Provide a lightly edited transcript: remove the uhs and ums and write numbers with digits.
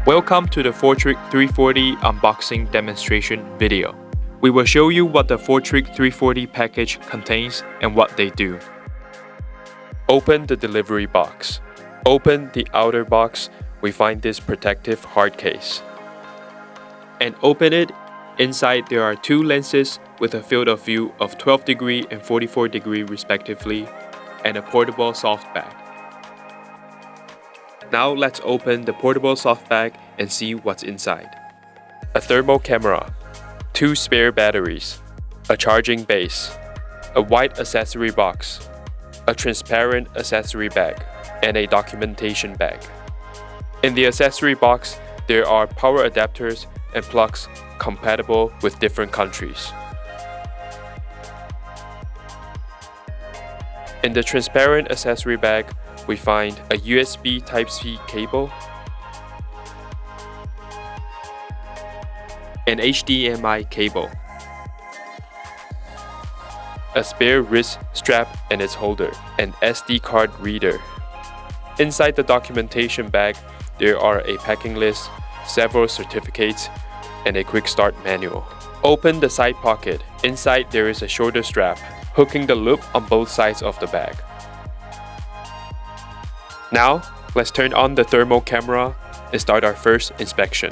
Welcome to the FOTRIC 340 unboxing demonstration video. We will show you what the FOTRIC 340 package contains and what they do. Open the delivery box. Open the outer box, we find this protective hard case. And open it. Inside there are two lenses with a field of view of 12 degree and 44 degree respectively, and a portable soft bag. Now let's open the portable soft bag and see what's inside. A thermal camera, two spare batteries, a charging base, a white accessory box, a transparent accessory bag, and a documentation bag. In the accessory box, there are power adapters and plugs compatible with different countries. In the transparent accessory bag, we find a USB Type-C cable, an HDMI cable, a spare wrist strap and its holder, an SD card reader. Inside the documentation bag, there are a packing list, several certificates, and a quick start manual. Open the side pocket. Inside there is a shoulder strap, hooking the loop on both sides of the bag. Now, let's turn on the thermal camera and start our first inspection.